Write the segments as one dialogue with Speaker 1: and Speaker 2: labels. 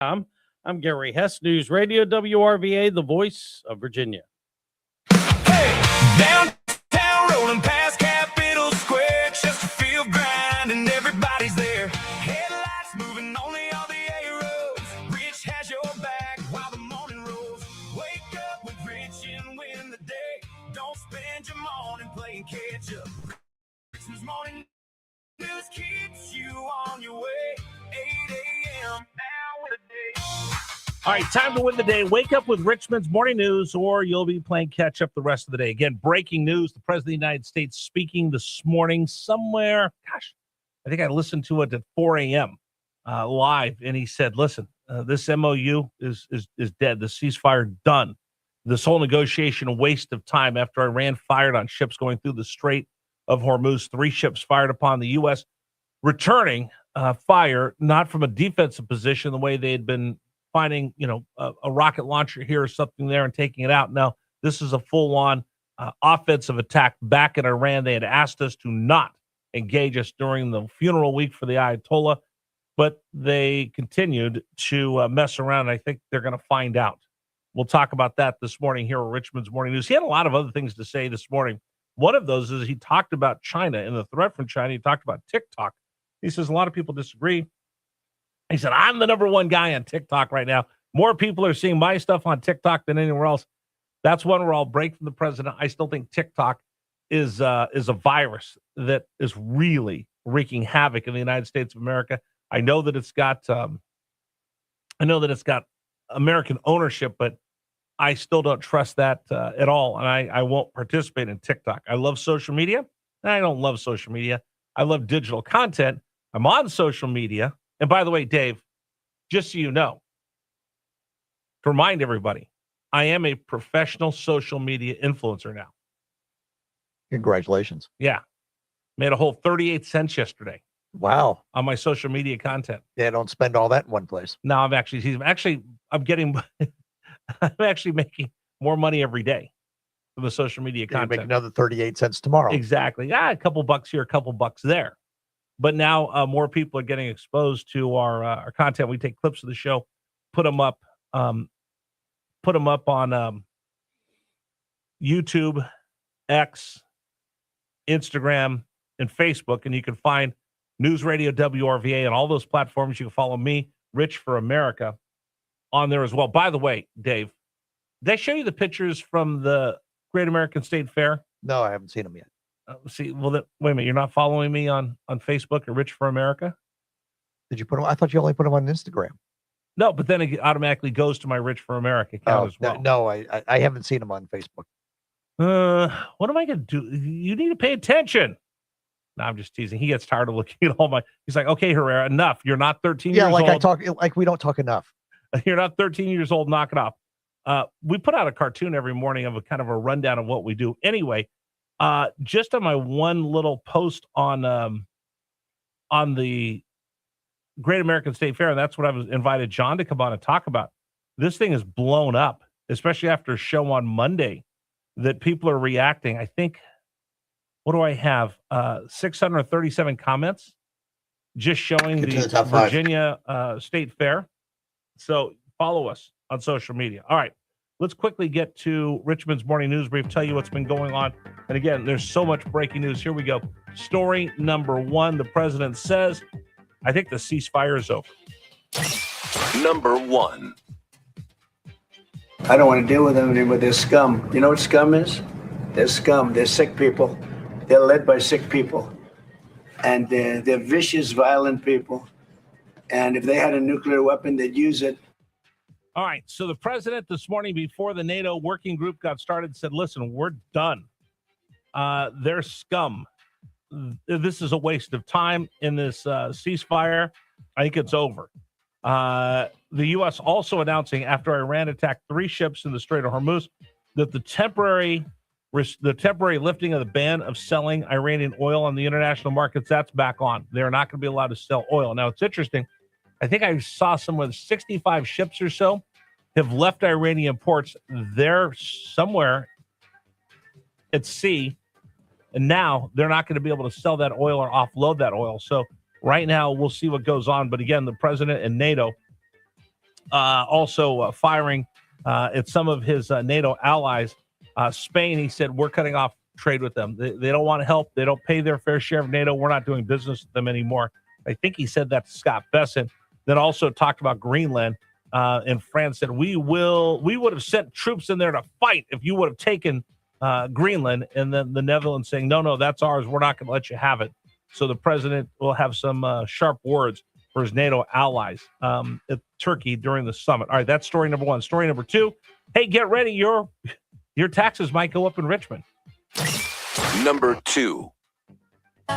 Speaker 1: I'm Gary Hess, News Radio WRVA, the voice of Virginia.
Speaker 2: Hey, downtown rolling past Capitol Square, Chesterfield grind and everybody's there. Headlights moving only on the A roads. Rich has your back while the morning rolls. Wake up with Rich and win the day. Don't spend your morning playing catch up. Richmond's morning news keeps you on your way. 8 a.m. now with a day.
Speaker 3: All right, time to win the day. Wake up with Richmond's morning news, or you'll be playing catch up the rest of the day. Again, breaking news: the President of the United States speaking this morning somewhere. Gosh, I think I listened to it at 4 a.m. Live, and he said, "Listen, this MOU is dead. The ceasefire done. This whole negotiation a waste of time. After Iran fired on ships going through the Strait of Hormuz, 3 ships fired upon the U.S. returning fire, not from a defensive position the way they had been." Finding, a rocket launcher here or something there and taking it out. Now, this is a full-on offensive attack back in Iran. They had asked us to not engage us during the funeral week for the Ayatollah, but they continued to mess around. I think they're going to find out. We'll talk about that this morning here at Richmond's Morning News. He had a lot of other things to say this morning. One of those is he talked about China and the threat from China. He talked about TikTok. He says a lot of people disagree. He said, I'm the number one guy on TikTok right now. More people are seeing my stuff on TikTok than anywhere else. That's one where I'll break from the president. I still think TikTok is a virus that is really wreaking havoc in the United States of America. I know that it's got American ownership, but I still don't trust that at all. And I won't participate in TikTok. I love social media. I don't love social media. I love digital content. I'm on social media. And by the way, Dave, just so you know, to remind everybody, I am a professional social media influencer now.
Speaker 4: Congratulations.
Speaker 3: Yeah. Made a whole 38 cents yesterday.
Speaker 4: Wow.
Speaker 3: On my social media content.
Speaker 4: Yeah, don't spend all that in one place.
Speaker 3: No, I'm actually making more money every day from the social media content.
Speaker 4: Make another 38 cents tomorrow.
Speaker 3: Exactly. Yeah, a couple bucks here, a couple bucks there. But now more people are getting exposed to our content. We take clips of the show, put them up on YouTube, X, Instagram, and Facebook. And you can find News Radio WRVA and all those platforms. You can follow me, Rich for America, on there as well. By the way, Dave, did I show you the pictures from the Great American State Fair?
Speaker 4: No, I haven't seen them yet.
Speaker 3: Wait a minute. You're not following me on Facebook or Rich for America?
Speaker 4: Did you put them? I thought you only put them on Instagram.
Speaker 3: No, but then it automatically goes to my Rich for America account as well.
Speaker 4: No, I haven't seen them on Facebook.
Speaker 3: What am I going to do? You need to pay attention. No, I'm just teasing. He gets tired of looking at all my. He's like, okay, Herrera, enough. You're not 13 years old.
Speaker 4: Yeah, like we don't talk enough.
Speaker 3: You're not 13 years old. Knock it off. We put out a cartoon every morning of a kind of a rundown of what we do. Anyway. Just on my one little post on the Great American State Fair, and that's what I was invited John to come on and talk about. This thing is blown up, especially after a show on Monday that people are reacting. I think, what do I have? 637 comments just showing the Virginia State Fair. So follow us on social media. All right. Let's quickly get to Richmond's Morning News Brief, tell you what's been going on. And again, there's so much breaking news. Here we go. Story number 1, the president says, I think the ceasefire is over.
Speaker 2: Number 1.
Speaker 5: I don't want to deal with them anymore. They're scum. You know what scum is? They're scum. They're sick people. They're led by sick people. And they're vicious, violent people. And if they had a nuclear weapon, they'd use it.
Speaker 3: All right, so the president this morning before the NATO working group got started said, listen, we're done. They're scum. This is a waste of time in this ceasefire. I think it's over. The U.S. also announcing after Iran attacked 3 ships in the Strait of Hormuz that the temporary lifting of the ban of selling Iranian oil on the international markets, that's back on. They're not going to be allowed to sell oil. Now, it's interesting. I think I saw somewhere 65 ships or so have left Iranian ports. They're somewhere at sea, and now they're not going to be able to sell that oil or offload that oil. So right now, we'll see what goes on. But again, the president and NATO also firing at some of his NATO allies. Spain, he said, we're cutting off trade with them. They don't want to help. They don't pay their fair share of NATO. We're not doing business with them anymore. I think he said that to Scott Bessent. Then also talked about Greenland. And France said, we would have sent troops in there to fight if you would have taken Greenland. And then the Netherlands saying, no, that's ours. We're not going to let you have it. So the president will have some sharp words for his NATO allies at Turkey during the summit. All right, that's story number one. Story number two, hey, get ready. Your taxes might go up in Richmond.
Speaker 2: Number 2.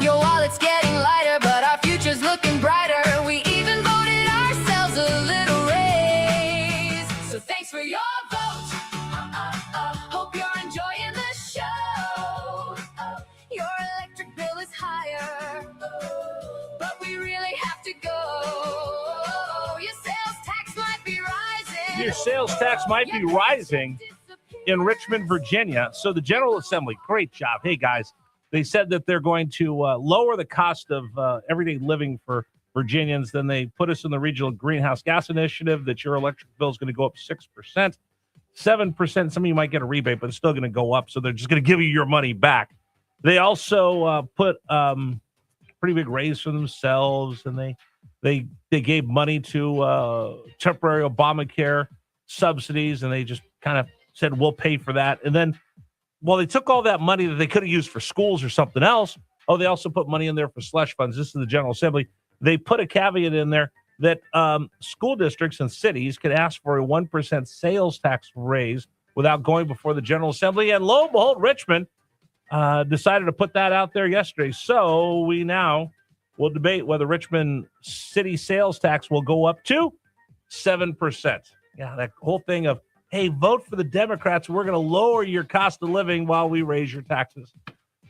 Speaker 6: Your wallet's getting lighter, but our future's looking brighter. We even voted ourselves a little raise. So thanks for your vote. Hope you're enjoying the show. Your electric bill is higher, but we really have to go. Your sales tax might be rising.
Speaker 3: Your sales tax might be rising in Richmond, Virginia. So the General Assembly, great job. Hey, guys. They said that they're going to lower the cost of everyday living for Virginians. Then they put us in the regional greenhouse gas initiative that your electric bill is going to go up 6%, 7%. Some of you might get a rebate, but it's still going to go up. So they're just going to give you your money back. They also put pretty big raise for themselves, and they gave money to temporary Obamacare subsidies, and they just kind of said, we'll pay for that. And then, well, they took all that money that they could have used for schools or something else. Oh, they also put money in there for slush funds. This is the General Assembly. They put a caveat in there that school districts and cities could ask for a 1% sales tax raise without going before the General Assembly. And lo and behold, Richmond decided to put that out there yesterday. So we now will debate whether Richmond city sales tax will go up to 7%. Yeah, that whole thing of, hey, vote for the Democrats. We're going to lower your cost of living while we raise your taxes.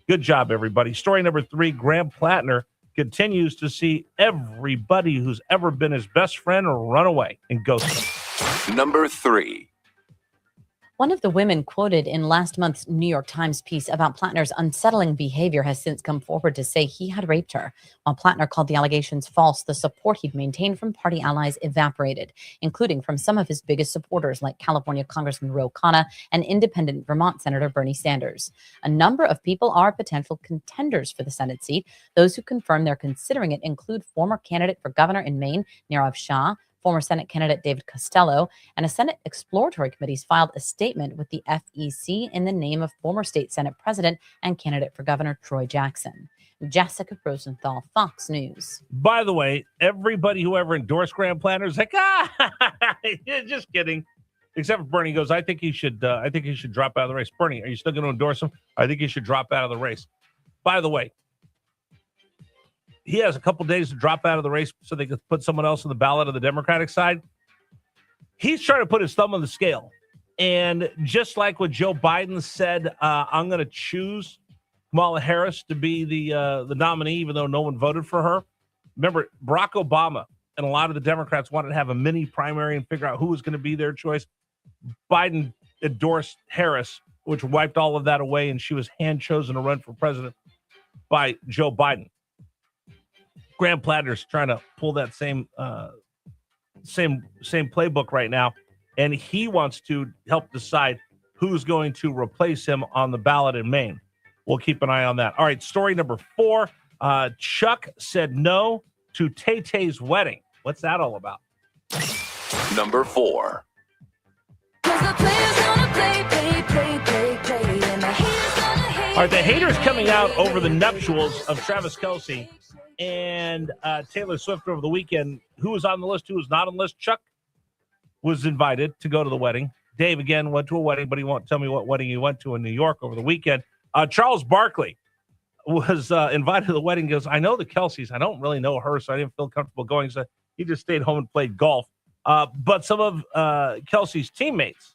Speaker 3: Good job, everybody. Story number 3, Graham Plattner continues to see everybody who's ever been his best friend run away and ghost him.
Speaker 2: Number 3.
Speaker 7: One of the women quoted in last month's New York Times piece about Plattner's unsettling behavior has since come forward to say he had raped her. While Plattner called the allegations false, the support he'd maintained from party allies evaporated, including from some of his biggest supporters like California Congressman Ro Khanna and independent Vermont Senator Bernie Sanders. A number of people are potential contenders for the Senate seat. Those who confirm they're considering it include former candidate for governor in Maine, Nirav Shah, former Senate candidate David Costello, and a Senate exploratory committee filed a statement with the FEC in the name of former state Senate president and candidate for governor Troy Jackson. Jessica Rosenthal, Fox News.
Speaker 3: By the way, everybody who ever endorsed Graham Plattner is like, just kidding. Except for Bernie goes, I think he should drop out of the race. Bernie, are you still going to endorse him? I think he should drop out of the race. By the way, he has a couple days to drop out of the race so they could put someone else on the ballot on the Democratic side. He's trying to put his thumb on the scale. And just like what Joe Biden said, I'm going to choose Kamala Harris to be the nominee, even though no one voted for her. Remember, Barack Obama and a lot of the Democrats wanted to have a mini primary and figure out who was going to be their choice. Biden endorsed Harris, which wiped all of that away, and she was hand-chosen to run for president by Joe Biden. Graham Plattner's trying to pull that same playbook right now, and he wants to help decide who's going to replace him on the ballot in Maine. We'll keep an eye on that. All right, story number 4. Chuck said no to Tay-Tay's wedding. What's that all about?
Speaker 2: Number 4.
Speaker 6: Cause the players gonna play, and the haters gonna hate.
Speaker 3: All right, the haters coming out over the nuptials of Travis Kelce and Taylor Swift over the weekend. Who was on the list? Who was not on the list? Chuck was invited to go to the wedding. Dave, again, went to a wedding, but he won't tell me what wedding he went to in New York over the weekend. Charles Barkley was invited to the wedding. He goes, I know the Kelce's. I don't really know her, so I didn't feel comfortable going. So he just stayed home and played golf. But some of Kelce's teammates,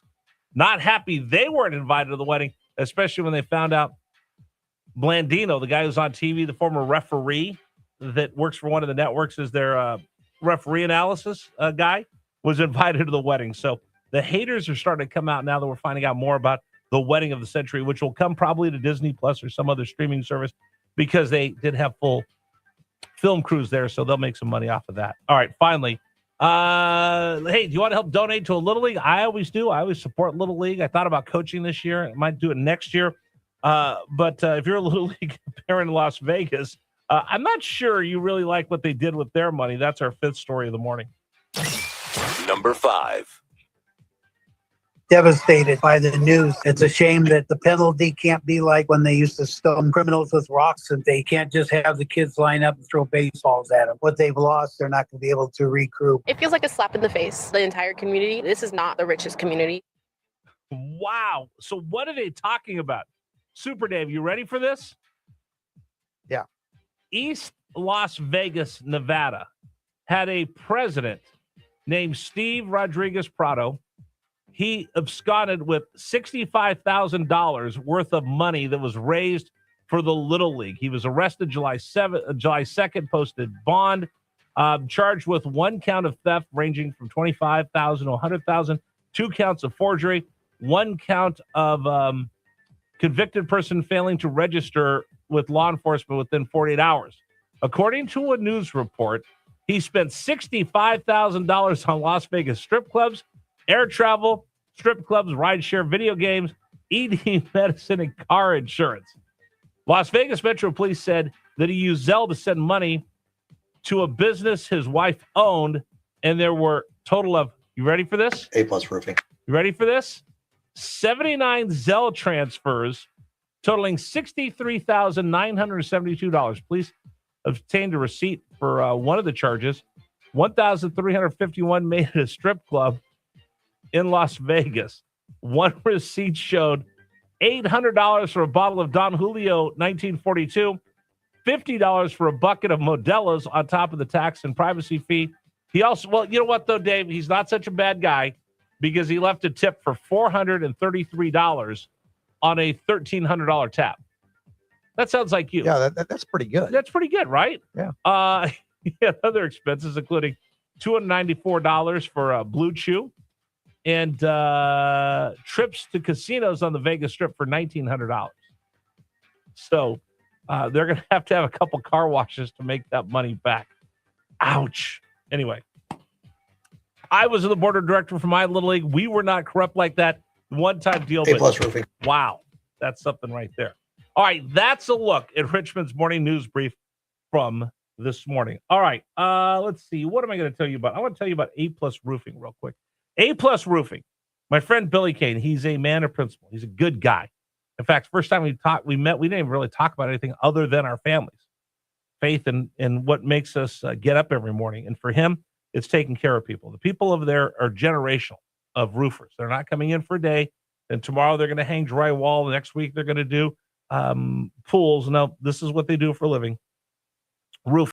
Speaker 3: not happy they weren't invited to the wedding, especially when they found out Blandino, the guy who's on TV, the former referee that works for one of the networks, is their referee analysis guy, was invited to the wedding. So the haters are starting to come out now that we're finding out more about the wedding of the century, which will come probably to Disney Plus or some other streaming service, because they did have full film crews there, so they'll make some money off of that. All right, finally, Hey, do you want to help donate to a Little League? I always do. I always support Little League. I thought about coaching this year. I might do it next year. But if you're a Little League parent in Las Vegas, I'm not sure you really like what they did with their money. That's our fifth story of the morning.
Speaker 2: Number 5.
Speaker 8: Devastated by the news. It's a shame that the penalty can't be like when they used to stone criminals with rocks, and they can't just have the kids line up and throw baseballs at them. What they've lost, they're not going to be able to recoup.
Speaker 9: It feels like a slap in the face. The entire community. This is not the richest community.
Speaker 3: Wow. So what are they talking about? Super Dave, you ready for this?
Speaker 4: Yeah.
Speaker 3: East Las Vegas, Nevada had a president named Steve Rodriguez Prado. He absconded with $65,000 worth of money that was raised for the Little League. He was arrested July 2nd, posted bond, charged with 1 count of theft ranging from $25,000 to $100,000, 2 counts of forgery, 1 count of convicted person failing to register with law enforcement within 48 hours. According to a news report, he spent $65,000 on Las Vegas strip clubs, air travel, strip clubs, rideshare, video games, ED medicine, and car insurance. Las Vegas Metro Police said that he used Zelle to send money to a business his wife owned, and there were total of, you ready for this?
Speaker 4: A+ roofing.
Speaker 3: You ready for this? 79 Zelle transfers totaling $63,972. Police obtained a receipt for one of the charges. 1,351 made at a strip club in Las Vegas. One receipt showed $800 for a bottle of Don Julio 1942, $50 for a bucket of Modelo's on top of the tax and privacy fee. He also, well, you know what, though, Dave? He's not such a bad guy because he left a tip for $433 on a $1,300 tab. That sounds like you.
Speaker 4: Yeah, that's pretty good.
Speaker 3: That's pretty good, right?
Speaker 4: Yeah.
Speaker 3: He had other expenses, including $294 for a Blue Chew and trips to casinos on the Vegas Strip for $1,900. So they're going to have a couple car washes to make that money back. Ouch. Anyway, I was the board of director for my Little League. We were not corrupt like that. One-time deal.
Speaker 4: A+ roofing.
Speaker 3: Wow. That's something right there. All right. That's a look at Richmond's morning news brief from this morning. All right. Let's see. What am I going to tell you about? I want to tell you about A+ Roofing real quick. A+ Roofing. My friend Billy Kane, he's a man of principle. He's a good guy. In fact, first time we met, we didn't even really talk about anything other than our families, faith, and what makes us get up every morning. And for him, it's taking care of people. The people over there are generational of roofers. They're not coming in for a day. And tomorrow they're going to hang drywall. The next week they're going to do pools. Now, this is what they do for a living. Roof.